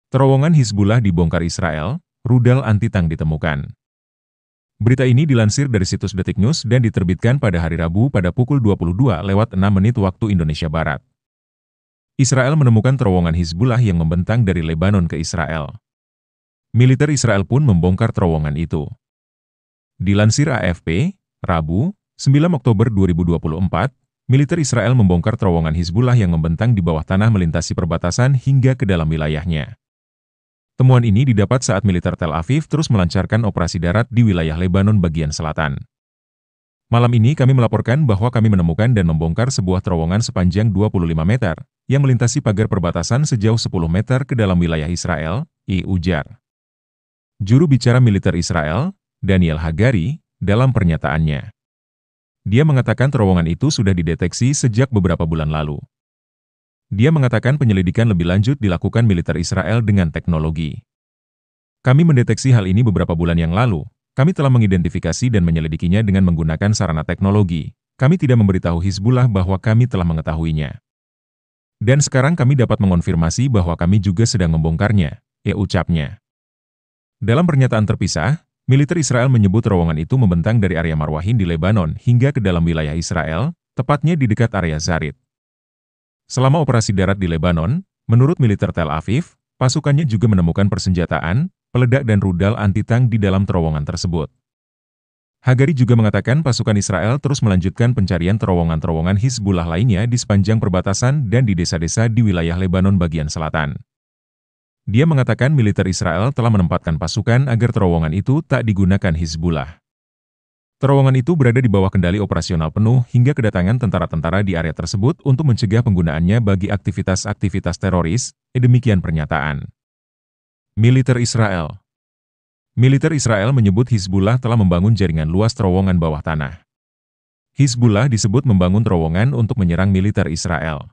Terowongan Hizbullah dibongkar Israel, rudal anti-tank ditemukan. Berita ini dilansir dari situs Detik News dan diterbitkan pada hari Rabu pada pukul 22:06 waktu Indonesia Barat. Israel menemukan terowongan Hizbullah yang membentang dari Lebanon ke Israel. Militer Israel pun membongkar terowongan itu. Dilansir AFP, Rabu, 9 Oktober 2024, militer Israel membongkar terowongan Hizbullah yang membentang di bawah tanah melintasi perbatasan hingga ke dalam wilayahnya. Temuan ini didapat saat militer Tel Aviv terus melancarkan operasi darat di wilayah Lebanon bagian selatan. Malam ini kami melaporkan bahwa kami menemukan dan membongkar sebuah terowongan sepanjang 25 meter, yang melintasi pagar perbatasan sejauh 10 meter ke dalam wilayah Israel, ujar juru bicara militer Israel, Daniel Hagari, dalam pernyataannya. Dia mengatakan terowongan itu sudah dideteksi sejak beberapa bulan lalu. Dia mengatakan penyelidikan lebih lanjut dilakukan militer Israel dengan teknologi. Kami mendeteksi hal ini beberapa bulan yang lalu. Kami telah mengidentifikasi dan menyelidikinya dengan menggunakan sarana teknologi. Kami tidak memberitahu Hizbullah bahwa kami telah mengetahuinya. Dan sekarang kami dapat mengonfirmasi bahwa kami juga sedang membongkarnya, ucapnya. Dalam pernyataan terpisah, militer Israel menyebut terowongan itu membentang dari area Marwahin di Lebanon hingga ke dalam wilayah Israel, tepatnya di dekat area Zarit. Selama operasi darat di Lebanon, menurut militer Tel Aviv, pasukannya juga menemukan persenjataan, peledak dan rudal anti-tank di dalam terowongan tersebut. Hagari juga mengatakan pasukan Israel terus melanjutkan pencarian terowongan-terowongan Hizbullah lainnya di sepanjang perbatasan dan di desa-desa di wilayah Lebanon bagian selatan. Dia mengatakan militer Israel telah menempatkan pasukan agar terowongan itu tak digunakan Hizbullah. Terowongan itu berada di bawah kendali operasional penuh hingga kedatangan tentara-tentara di area tersebut untuk mencegah penggunaannya bagi aktivitas-aktivitas teroris, demikian pernyataan militer Israel. Militer Israel menyebut Hizbullah telah membangun jaringan luas terowongan bawah tanah. Hizbullah disebut membangun terowongan untuk menyerang militer Israel.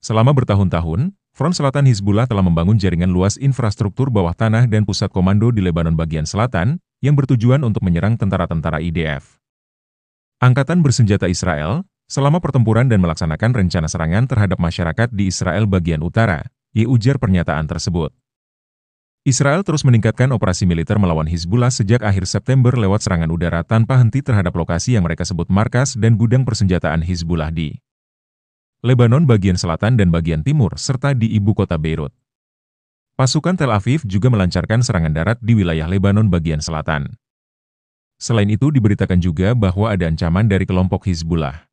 Selama bertahun-tahun, Front Selatan Hizbullah telah membangun jaringan luas infrastruktur bawah tanah dan pusat komando di Lebanon bagian selatan, yang bertujuan untuk menyerang tentara-tentara IDF. Angkatan bersenjata Israel, selama pertempuran dan melaksanakan rencana serangan terhadap masyarakat di Israel bagian utara, ujar pernyataan tersebut. Israel terus meningkatkan operasi militer melawan Hizbullah sejak akhir September lewat serangan udara tanpa henti terhadap lokasi yang mereka sebut markas dan gudang persenjataan Hizbullah di Lebanon bagian selatan dan bagian timur, serta di ibu kota Beirut. Pasukan Tel Aviv juga melancarkan serangan darat di wilayah Lebanon bagian selatan. Selain itu diberitakan juga bahwa ada ancaman dari kelompok Hizbullah.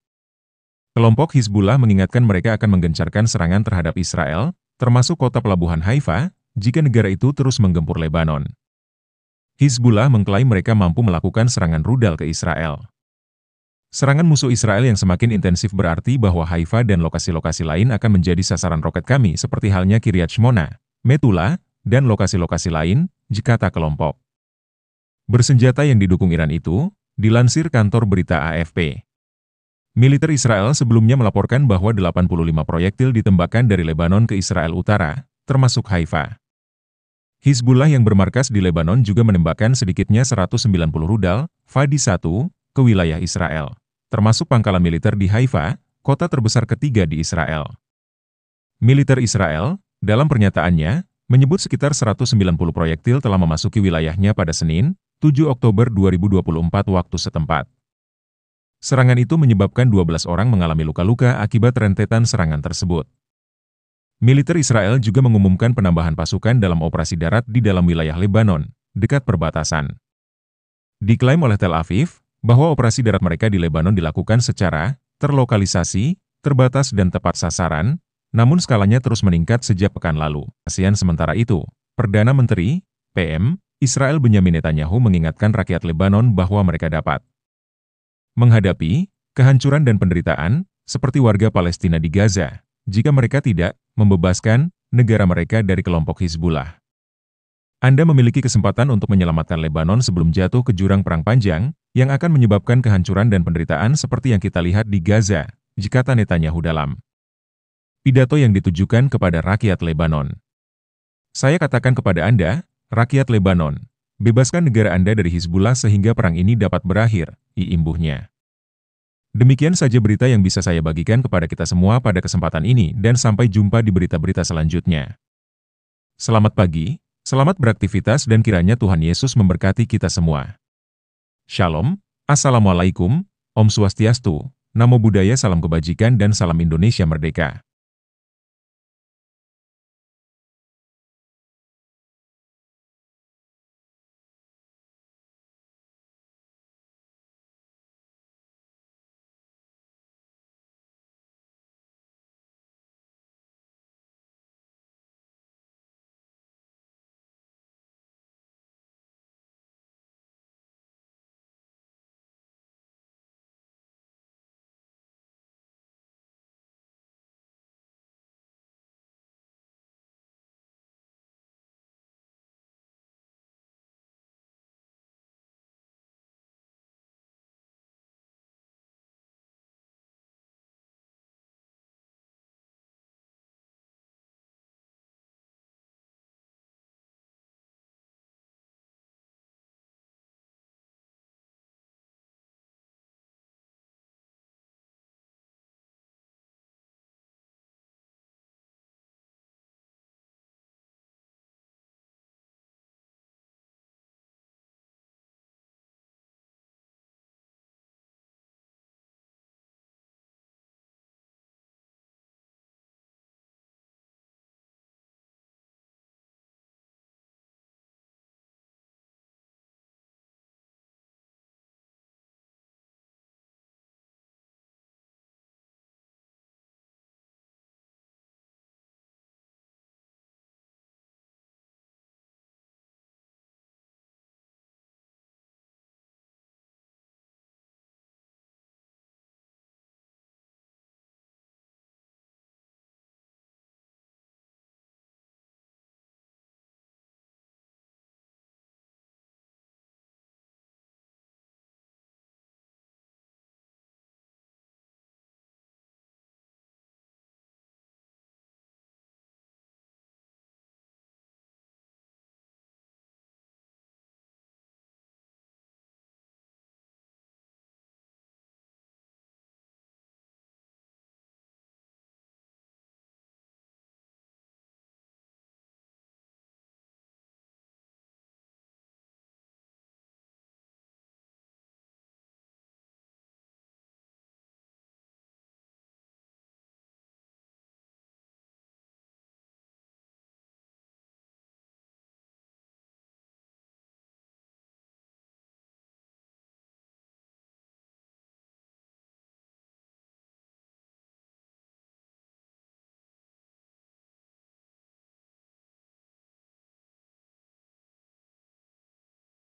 Kelompok Hizbullah mengingatkan mereka akan menggencarkan serangan terhadap Israel, termasuk kota pelabuhan Haifa, jika negara itu terus menggempur Lebanon. Hizbullah mengklaim mereka mampu melakukan serangan rudal ke Israel. Serangan musuh Israel yang semakin intensif berarti bahwa Haifa dan lokasi-lokasi lain akan menjadi sasaran roket kami seperti halnya Kiryat Shmona, Metula, dan lokasi-lokasi lain, kata kelompok bersenjata yang didukung Iran itu, dilansir kantor berita AFP. Militer Israel sebelumnya melaporkan bahwa 85 proyektil ditembakkan dari Lebanon ke Israel Utara, termasuk Haifa. Hizbullah yang bermarkas di Lebanon juga menembakkan sedikitnya 190 rudal, Fadi-1, ke wilayah Israel, termasuk pangkalan militer di Haifa, kota terbesar ketiga di Israel. Militer Israel, dalam pernyataannya, menyebut sekitar 190 proyektil telah memasuki wilayahnya pada Senin, 7 Oktober 2024 waktu setempat. Serangan itu menyebabkan 12 orang mengalami luka-luka akibat rentetan serangan tersebut. Militer Israel juga mengumumkan penambahan pasukan dalam operasi darat di dalam wilayah Lebanon, dekat perbatasan. Diklaim oleh Tel Aviv, bahwa operasi darat mereka di Lebanon dilakukan secara terlokalisasi, terbatas dan tepat sasaran, namun skalanya terus meningkat sejak pekan lalu. Sementara itu, Perdana Menteri, PM, Israel Benyamin Netanyahu mengingatkan rakyat Lebanon bahwa mereka dapat menghadapi kehancuran dan penderitaan, seperti warga Palestina di Gaza, jika mereka tidak membebaskan negara mereka dari kelompok Hizbullah. Anda memiliki kesempatan untuk menyelamatkan Lebanon sebelum jatuh ke jurang perang panjang, yang akan menyebabkan kehancuran dan penderitaan seperti yang kita lihat di Gaza, kata Netanyahu dalam pidato yang ditujukan kepada rakyat Lebanon. Saya katakan kepada Anda, rakyat Lebanon, bebaskan negara Anda dari Hizbullah sehingga perang ini dapat berakhir, imbuhnya. Demikian saja berita yang bisa saya bagikan kepada kita semua pada kesempatan ini dan sampai jumpa di berita-berita selanjutnya. Selamat pagi, selamat beraktivitas dan kiranya Tuhan Yesus memberkati kita semua. Shalom, Assalamualaikum, Om Swastiastu, Namo Buddhaya, salam kebajikan dan salam Indonesia Merdeka.